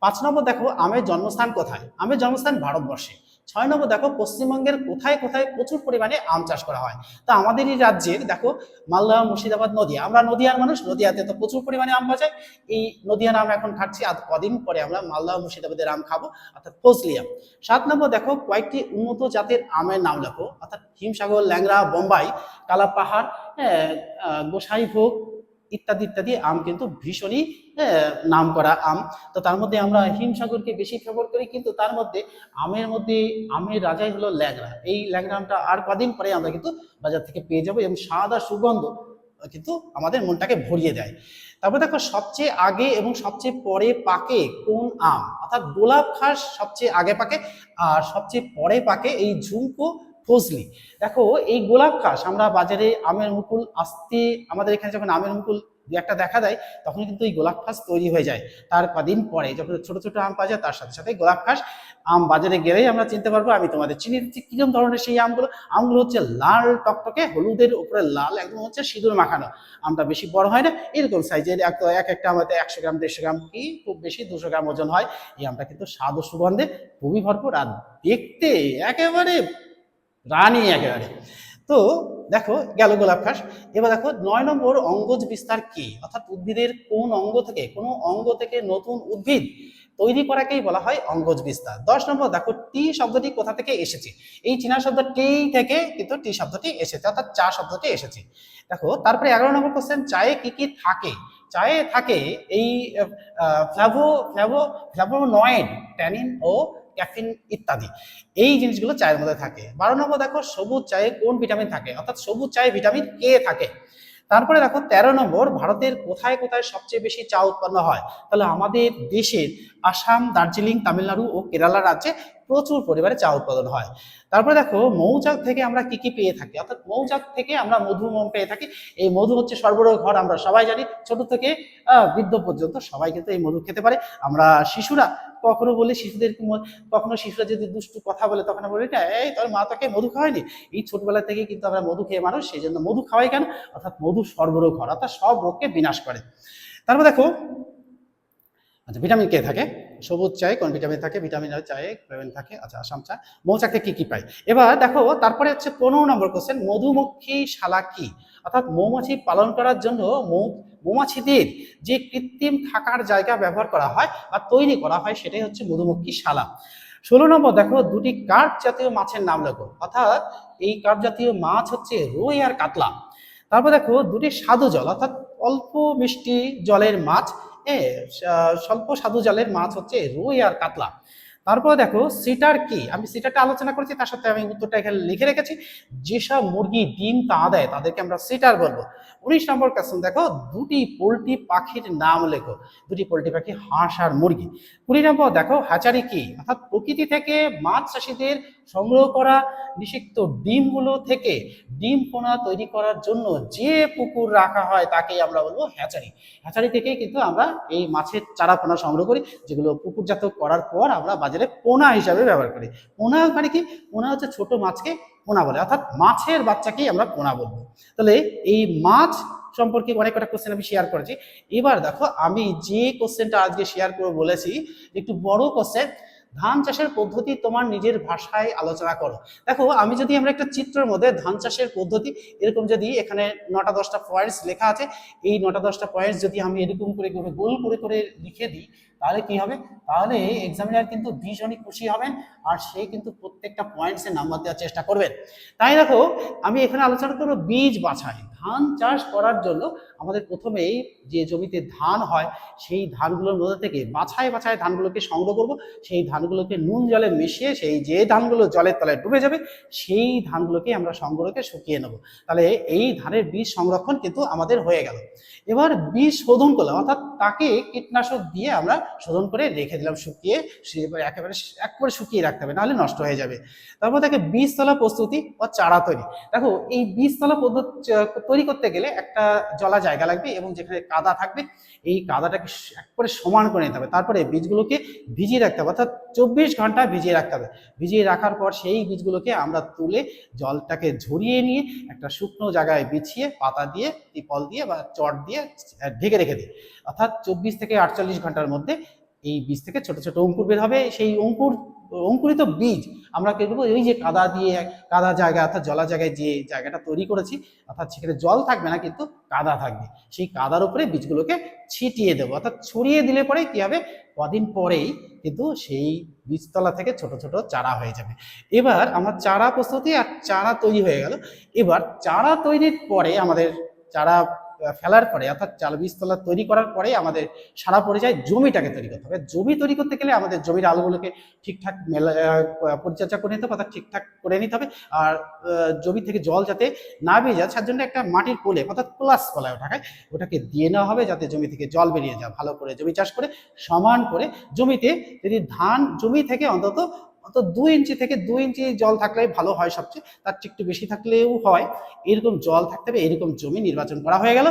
5 নম্বর দেখো, আমের জন্মস্থান কোথায়? আমের জন্মস্থান ভারতবর্ষে। 6 নম্বর দেখো, পশ্চিমবঙ্গের কোথায় কোথায় প্রচুর পরিমাণে আম চাষ করা হয়? তা আমাদের এই রাজ্যের দেখো, মালদা, মুর্শিদাবাদ, নদিয়া, আমরা নদিয়ার মানুষ, নদিয়াতে তো প্রচুর পরিমাণে আম পাওয়া যায়। এই নদিয়ার আম এখন খাচ্ছি, আর কদিন পরে আমরা মালদা ও মুর্শিদাবাদের আম খাবো, অর্থাৎ ফজলি আম। 7 নম্বর দেখো, কয়েকটি উন্নত জাতের আমের নাম লেখো, অর্থাৎ হিমসাগর, ল্যাংড়া, বোম্বাই, কালাপাহাড়, গোসাইভোগ ইত্যাদি ইত্যাদি আম কিন্তু ভীষণই নাম করা আম। তো তার মধ্যে আমরা হিমসাগরকে বেশি ফেভার করি, কিন্তু তার মধ্যে আমের মধ্যে আমের রাজাই হলো ল্যাংড়া। এই ল্যাংড়া আমটা আর কদিন পরে আমরা কিন্তু বাজার থেকে পেয়ে যাবো, এবং স্বাদ আর সুগন্ধ কিন্তু আমাদের মনটাকে ভরিয়ে দেয়। তারপর দেখো, সবচেয়ে আগে এবং সবচেয়ে পরে পাকে কোন আম? অর্থাৎ গোলাপ খাস সবচেয়ে আগে পাকে, আর সবচেয়ে পরে পাকে এই ঝুমকো, ফজলি। দেখো এই গোলাপ খাস আমরা বাজারে আমের মুকুল আসতে, আমাদের এখানে যখন আমের মুকুল দু একটা দেখা দেয়, তখন কিন্তু এই গোলাপ খাস তৈরি হয়ে যায়। তার কদিন পরে যখন ছোট ছোট আম পাওয়া যায়, তার সাথে সাথে গোলাপ খাস আম বাজারে গেলেই আমরা চিনতে পারবো। আমি তোমাদের চিনিয়ে দিচ্ছি কিরকম ধরনের সেই আমগুলো। আমগুলো হচ্ছে লাল টকটকে, হলুদের উপরে লাল, একদম হচ্ছে সিঁদুর মাখানো। আমটা বেশি বড় হয় না, এরকম সাইজের, এক একটা আমাদের 100 গ্রাম 150 গ্রাম কি খুব বেশি 200 গ্রাম ওজন হয়। এই আমটা কিন্তু স্বাদ ও সুগন্ধে খুবই ভরপুর, আর দেখতে একেবারে রানী একেবারে। তো দেখো গেল গোলাপ খাস। এবার দেখো 9 নম্বর, অঙ্গজ বিস্তার কি? অর্থাৎ উদ্ভিদের কোন অঙ্গ থেকে, কোন অঙ্গ থেকে নতুন উদ্ভিদ তৈরি করাকেই বলা হয় অঙ্গজ বিস্তার। 10 নম্বর দেখো, টি শব্দটি কোথা থেকে এসেছে? এই চীনা শব্দ টি থেকে কিন্তু টি শব্দটি এসেছে, অর্থাৎ চা শব্দটি এসেছে। দেখো তারপরে 11 নম্বর কোশ্চেন, চায়ে কি কি থাকে? চায়ে থাকে এই ফ্ল্যাভোনয়েড, ট্যানিন ও ক্যাফিন ইত্যাদি, এই জিনিসগুলো চায়ের মধ্যে থাকে। 12 নম্বর দেখো, সবুজ চায়ে কোন ভিটামিন থাকে? অর্থাৎ সবুজ চায়ে ভিটামিন কে থাকে। তারপরে দেখো 13 নম্বর, ভারতের কোথায় কোথায় সবচেয়ে বেশি চা উৎপন্ন হয়? তাহলে আমাদের দেশের আসাম, দার্জিলিং, তামিলনাড়ু ও কেরালা রাজ্যে প্রচুর পরিমাণে চা উৎপাদন হয়। তারপরে দেখো মৌচাক থেকে আমরা কি কি পেয়ে থাকি, অর্থাৎ মৌচাক থেকে আমরা মধু পেয়ে থাকি। এই মধু হচ্ছে সর্বরোগ ঘর, আমরা সবাই জানি, ছোট থেকে বৃদ্ধ পর্যন্ত সবাই কিন্তু এই মধু খেতে পারে। আমরা শিশুরা কখনো বলি শিশুদের, কখনো শিশুরা যদি দুষ্টু কথা বলে তখন বলি না, এই তোর মা তোকে মধু খাওয়ায়নি। এই ছোটবেলা থেকে কিন্তু আমরা মধু খেয়ে মানুষ, সেই জন্য মধু খাওয়াই কেন, অর্থাৎ মধু সর্বরোগ ঘর, অর্থাৎ সব রোগকে বিনাশ করে। তারপর দেখো আচ্ছা, ভিটামিন কে থাকে, সবুজ চায়ে কোন ভিটামিন থাকে? ভিটামিন চায়ে ভিটামিন থাকে। আচ্ছা, আসাম চা। মৌচাকে কি কি পাই? এবার দেখো তারপরে হচ্ছে 15 নম্বর কোশ্চেন, মধুমক্ষী শালা কি? অর্থাৎ মৌমাছি পালন করার জন্য মৌমাছিদের যে কৃত্রিম থাকার জায়গা ব্যবহার করা হয় বা তৈরি করা হয় সেটাই হচ্ছে মধুমক্ষী শালা। 16 নম্বর দেখো, দুটি কার্প জাতীয় মাছের নাম লেখো। অর্থাৎ এই কার্প জাতীয় মাছ হচ্ছে রুই আর কাতলা। তারপর দেখো দুটি স্বাদু জল, অর্থাৎ অল্প মিষ্টি জলের মাছ, স্বল্প স্বাদু জলের মাছ হচ্ছে রুই আর কাতলা। তারপর দেখো সিটার কি? আমি সিটারটা আলোচনা করেছি, তার সাথে আমি উত্তরটা এখানে লিখে রেখেছি। যেসব মুরগি ডিম তা দেয় তাদেরকে আমরা সিটার বলবো। 19 নম্বর কোশ্চেন দেখো, দুটি পোল্ট্রি পাখির নাম লেখো। দুটি পোল্ট্রি পাখি হাঁস আর মুরগি। 20 নম্বর দেখো, হ্যাচারি কি? অর্থাৎ প্রকৃতি থেকে মাছ চাষিদের সংগ্রহ করা নিষিক্ত ডিমগুলো থেকে ডিম পোনা তৈরি করার জন্য যে পুকুর রাখা হয় তাকেই আমরা বলবো হ্যাচারি। হ্যাচারি থেকেই কিন্তু আমরা এই মাছের চারা পোনা সংগ্রহ করি, যেগুলো পুকুরজাত করার পর আমরা বাজারে পোনা হিসাবে ব্যবহার করি। পোনা মানে কি? পোনা হচ্ছে ছোট মাছকে পোনা বলে, অর্থাৎ মাছের বাচ্চাকেই আমরা পোনা বলবো। তাহলে এই মাছ সম্পর্কে অনেক কটা কোশ্চেন আমি শেয়ার করেছি। এবার দেখো আমি যে কোশ্চেনটা আজকে শেয়ার করবো বলেছি, একটু বড় কোশ্চেন, ধান চাষের পদ্ধতি তোমার নিজের ভাষায় আলোচনা করো। দেখো আমি যদি আমরা একটা চিত্রের মধ্যে ধান চাষের পদ্ধতি এরকম, যদি এখানে 9টা 10টা পয়েন্টস লেখা আছে, এই 9টা 10টা পয়েন্টস যদি আমি এরকম করে গোল করে করে লিখে দিই, তাহলে কি হবে? তাহলে এক্সামিনার কিন্তু ভীষণই খুশি হবেন, আর সে কিন্তু প্রত্যেকটা পয়েন্টসে নাম্বার দেওয়ার চেষ্টা করবেন। তাই দেখো আমি এখানে আলোচনা করবো বীজ বাছাই। ধান চাষ করার জন্য আমাদের প্রথমেই যে জমিতে ধান হয় সেই ধানগুলোর মধ্যে থেকে বাছাই বাছাই ধানগুলোকে সংগ্রহ করব। সেই ধানগুলোকে নুন জলে মিশিয়ে, সেই যে ধানগুলো জলের তলায় ডুবে যাবে সেই ধানগুলোকে আমরা সংগ্রহকে শুকিয়ে নেব। তাহলে এই ধানের বীজ সংরক্ষণ কিন্তু আমাদের হয়ে গেল। এবার বীজ শোধন করলাম, অর্থাৎ তাকে কীটনাশক দিয়ে আমরা শোধন করে রেখে দিলাম শুকিয়ে, একেবারে শুকিয়ে রাখতে হবে, নাহলে নষ্ট হয়ে যাবে। তারপর দেখে বীজতলা প্রস্তুতি ও চারা তৈরি। দেখো এই বীজতলা পদ্ধতি তৈরি করতে গেলে একটা জলা জায়গা লাগবে এবং যেখানে কাদা থাকবে এই কাদাটাকে একবারে সমান করে নিতে হবে। তারপরে বীজগুলোকে ভিজিয়ে রাখতে হবে, অর্থাৎ 24 ঘন্টা ভিজিয়ে রাখতে হবে। ভিজিয়ে রাখার পর সেই বীজগুলোকে আমরা তুলে জলটাকে ঝরিয়ে নিয়ে একটা শুকনো জায়গায় বিছিয়ে পাতা দিয়ে, ত্রিপল দিয়ে বা চট দিয়ে ঢেকে রেখে দিই। অর্থাৎ 24 থেকে 48 ঘন্টার মধ্যে এই বীজ থেকে ছোট ছোট অঙ্কুর বের হবে। সেই অঙ্কুরিত বীজ আমরা কি করবো, ওই যে কাদা জায়গা অর্থাৎ জলা জায়গায় যে জায়গাটা তৈরি করেছি, অর্থাৎ সেখানে জল থাকবে না কিন্তু কাদা থাকবে, সেই কাদার উপরে বীজগুলোকে ছিটিয়ে দেবো। অর্থাৎ ছড়িয়ে দিলে পরে কি হবে, কদিন পরেই কিন্তু সেই বীজতলা থেকে ছোট ছোট চারা হয়ে যাবে। এবার আমার চারা প্রস্তুতি আর চারা তৈরি হয়ে গেল। এবার চারা তৈরির পরে আমাদের চারা ফেলার পরে, অর্থাৎ চাল বীজতলা তৈরি করার পরে আমাদের সারা পড়ে যায় জমিটাকে তৈরি করতে হবে। জমি তৈরি করতে গেলে আমাদের জমির আলুগুলোকে ঠিকঠাক পরিচর্যা করে নিতে হবে, অর্থাৎ ঠিকঠাক করে নিতে হবে। আর জমি থেকে জল যাতে না বেরিয়ে যায় তার জন্য একটা মাটির কোলে, অর্থাৎ প্লাস বলায় ওটাকে দিয়ে নেওয়া হবে, যাতে জমি থেকে জল বেরিয়ে যায়। ভালো করে জমি চাষ করে সমান করে জমিতে যদি জমি থেকে অন্তত 2 ইঞ্চি থেকে 2 ইঞ্চি জল থাকলে ভালো হয়, সবচেয়ে তার একটু বেশি থাকলেও হয়, এরকম জল থাকতে হবে। এরকম জমি নির্বাচন করা হয়ে গেল।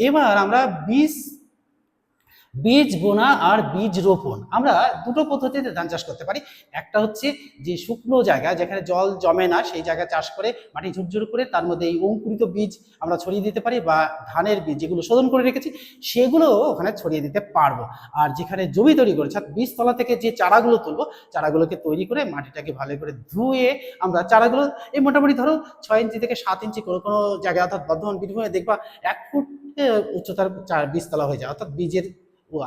এবার আমরা বীজ বোনা আর বীজ রোপণ, আমরা দুটো পদ্ধতিতে ধান চাষ করতে পারি। একটা হচ্ছে যে শুকনো জায়গা যেখানে জল জমে না সেই জায়গায় চাষ করে মাটি ঝুরঝুর করে তার মধ্যে এই অঙ্কুরিত বীজ আমরা ছড়িয়ে দিতে পারি, বা ধানের বীজ যেগুলো শোধন করে রেখেছি সেগুলো ওখানে ছড়িয়ে দিতে পারবো। আর যেখানে জমি তৈরি করেছি বীজতলা থেকে যে চারাগুলো তুলবো, চারাগুলোকে তৈরি করে মাটিটাকে ভালো করে ধুয়ে আমরা চারাগুলো এই মোটামুটি ধরো 6 ইঞ্চি থেকে 7 ইঞ্চি কোনো কোনো জায়গায়, অর্থাৎ বর্ধমান বীরভূমে দেখবা 1 ফুট উচ্চতার বীজতলা হয়ে যায়, অর্থাৎ বীজের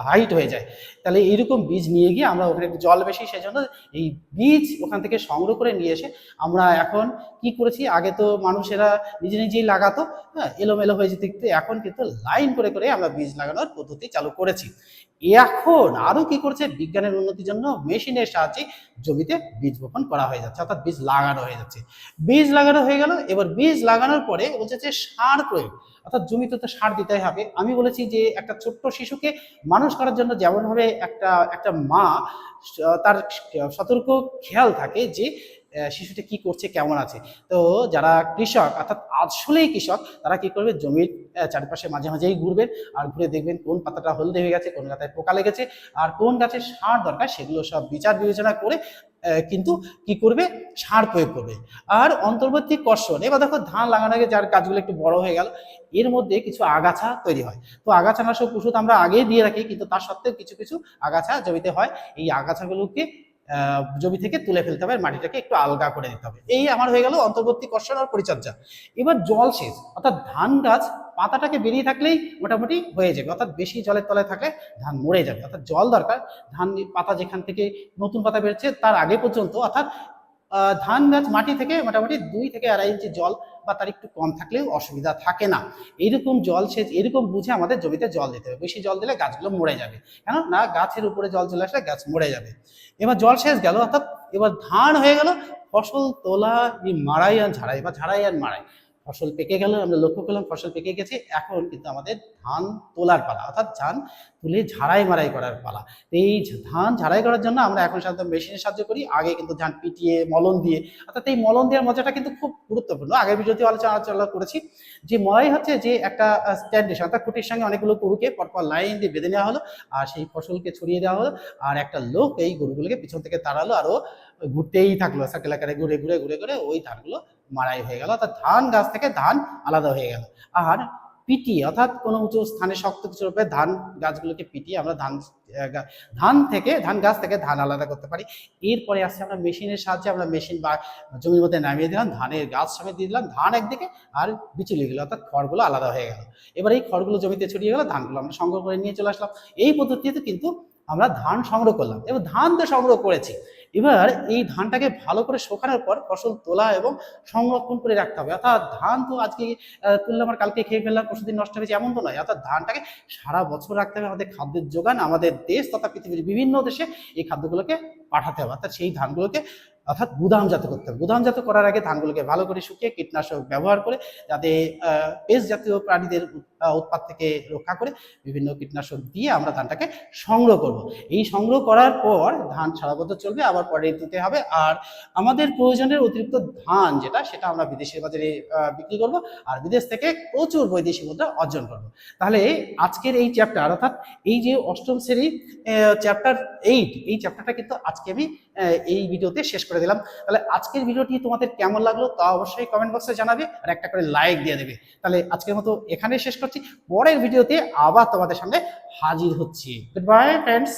হাইট হয়ে যায়। তাহলে এইরকম বীজ নিয়ে গিয়ে আমরা ওখানে একটু জল বেশি, সেজন্য এই বীজ ওখান থেকে সংগ্রহ করে নিয়ে এসে আমরা এখন কি করেছি, আগে তো মানুষেরা নিজে নিজেই লাগাতো, হ্যাঁ, এলোমেলো হয়ে যেতে দেখতে, এখন কিন্তু লাইন করে করে আমরা বীজ লাগানোর পদ্ধতি চালু করেছি। এখন আরো কি করছে, বিজ্ঞানের উন্নতির জন্য মেশিনের সাহায্যে জমিতে বীজ বপন করা হয়ে যাচ্ছে, অর্থাৎ বীজ লাগানো হয়ে যাচ্ছে। বীজ লাগানো হয়ে গেল, এবার বীজ লাগানোর পরে বলছে যে সার প্রয়োগ, অর্থাৎ জমিতে তো সার দিতে হবে। আমি বলেছি যে একটা ছোট্ট শিশুকে মানুষ করার জন্য যেমন ভাবে একটা একটা মা তার সতর্ক খেয়াল থাকে যে শিশুটা কি করছে, কেমন আছে। তো যারা কৃষক, অর্থাৎ আসলেই কৃষক, তারা কি করবে, জমির চারপাশে মাঝে মাঝেই ঘুরবেন, আর ঘুরে দেখবেন কোন পাতাটা হলদে হয়ে গেছে, কোন গাছে পোকা লেগেছে, আর কোন গাছে সার দরকার, সেগুলো সব বিচার বিবেচনা করে কিন্তু কি করবে, সার প্রয়োগ করবে। আর অন্তর্বর্তী কর্ষণ, এবার দেখো ধান লাগানোর আগে যার গাছগুলো একটু বড় হয়ে গেল, এর মধ্যে কিছু আগাছা তৈরি হয়। তো আগাছা নাশক ওষুধ আমরা আগেই দিয়ে রাখি, কিন্তু তার সত্ত্বেও কিছু কিছু আগাছা জমিতে হয়। এই আগাছাগুলোকে জমি থেকে তুলে ফেলতে হবে, মাটিটাকে একটু আলগা করে দিতে হবে। এই আমার হয়ে গেল অন্তর্বর্তী কর্ষণ আর পরিচর্যা। এবার জলসেচ, অর্থাৎ ধান গাছ পাতাটাকে বেরিয়ে থাকলেই মোটামুটি হয়ে যাবে, অর্থাৎ বেশি জলের তলায় থাকলে ধান মরে যাবে, অর্থাৎ জল দরকার। ধান পাতা যেখান থেকে নতুন পাতা বেরোচ্ছে তার আগে পর্যন্ত, অর্থাৎ ধান গাছ মাটি থেকে মোটামুটি 2 থেকে 2.5 ইঞ্চি জল বা তার একটু কম থাকলেও অসুবিধা থাকে না। এইরকম জলসেচ এরকম বুঝে আমাদের জমিতে জল দিতে হবে। বেশি জল দিলে গাছগুলো মরে যাবে, কেন না গাছের উপরে জল চলে আসলে গাছ মরে যাবে। এবার জলসেচ গেল, অর্থাৎ এবার ধান হয়ে গেল, ফসল তোলা, মাড়াই আর ঝাড়াই, বা ঝাড়াই আর মাড়াই। ফসল পেকে গেল, আমরা লক্ষ্য করলাম ফসল পেকে গেছে, এখন কিন্তু আমাদের ধান তোলার পালা, অর্থাৎ ধান তুলে ঝাড়াই মাড়াই করার পালা। এই ধান ঝাড়াই করার জন্য আমরা এখন সাধারণত মেশিনের সাহায্য করি, আগে কিন্তু ধান পিটিয়ে মলন দিয়ে, অর্থাৎ এই মলন দেওয়ার মজাটা কিন্তু খুব গুরুত্বপূর্ণ। আগের ভিডিওতে আলোচনা করেছি যে মলাই হচ্ছে যে একটা স্ট্যান্ডেশন, অর্থাৎ খুঁটির সঙ্গে অনেকগুলো গরুকে পরপর লাইন দিয়ে বেঁধে নেওয়া হলো, আর সেই ফসলকে ছড়িয়ে দেওয়া হলো, আর একটা লোক এই গরুগুলোকে পিছন থেকে তাড়ালো, আরও ঘুরতেই থাকলো, সার্কেল আকারে ঘুরে ঘুরে ঘুরে ঘুরে ওই ধানগুলো মাড়াই হয়ে গেল, অর্থাৎ ধান গাছ থেকে ধান আলাদা হয়ে গেল। আর পিটিয়ে, অর্থাৎ কোনো উঁচু স্থানে শক্ত কিছুর উপরে ধান গাছগুলোকে পিটিয়ে আমরা ধান গাছ থেকে ধান আলাদা করতে পারি। এরপরে আসছে আমরা মেশিনের সাহায্যে, আমরা মেশিন বা জমির মধ্যে নামিয়ে দিলাম, ধানের গাছ সমেত দিয়ে দিলাম, ধান একদিকে আর বিচুলি গেলো, অর্থাৎ খড়গুলো আলাদা হয়ে গেল। এবার এই খড়গুলো জমিতে ছড়িয়ে গেল, ধানগুলো আমরা সংগ্রহ করে নিয়ে চলে আসলাম। এই পদ্ধতিতে কিন্তু আমরা ধান সংগ্রহ করলাম। এবার ধান তো সংগ্রহ করেছি, এবার এই ধানটাকে ভালো করে শুকানোর পর ফসল তোলা এবং সংরক্ষণ করে রাখতে হবে। অর্থাৎ ধান তো আজকে তুললাম আর কালকে খেয়ে ফেললাম, পরশুদিন নষ্ট হয়েছে, এমন তো নয়। অর্থাৎ ধানটাকে সারা বছর রাখতে হবে। আমাদের খাদ্যের যোগান আমাদের দেশ তথা পৃথিবীর বিভিন্ন দেশে এই খাদ্যগুলোকে পাঠাতে হবে, অর্থাৎ সেই ধানগুলোকে অর্থাৎ গুদামজাত করতে হবে। গুদামজাত করার আগে ধানগুলোকে ভালো করে শুকিয়ে কীটনাশক ব্যবহার করে, যাতে পেস্ট জাতীয় প্রাণীদের উৎপাত থেকে রক্ষা করে বিভিন্ন কীটনাশক দিয়ে আমরা ধানটাকে সংগ্রহ করব। এই সংগ্রহ করার পর ধান সারা বছর চলবে, আবার পরে দিতে হবে। আর আমাদের প্রয়োজনের অতিরিক্ত ধান যেটা, সেটা আমরা বিদেশের বাজারে বিক্রি করব, আর বিদেশ থেকে প্রচুর বৈদেশিক মুদ্রা অর্জন করব। তাহলে আজকের এই চ্যাপ্টার, অর্থাৎ এই যে অষ্টম শ্রেণী চ্যাপ্টার 8, এই চ্যাপ্টারটা কিন্তু আজকে আমি এই ভিডিওতে শেষ করে দিলাম। তাহলে আজকের ভিডিওটি তোমাদের কেমন লাগলো তা অবশ্যই কমেন্ট বক্সে জানাবে, আর একটা করে লাইক দিয়ে দেবে। তাহলে আজকের মতো এখানেই শেষ করছি, পরের ভিডিওতে আবার তোমাদের সামনে হাজির হচ্ছি। Good bye friends.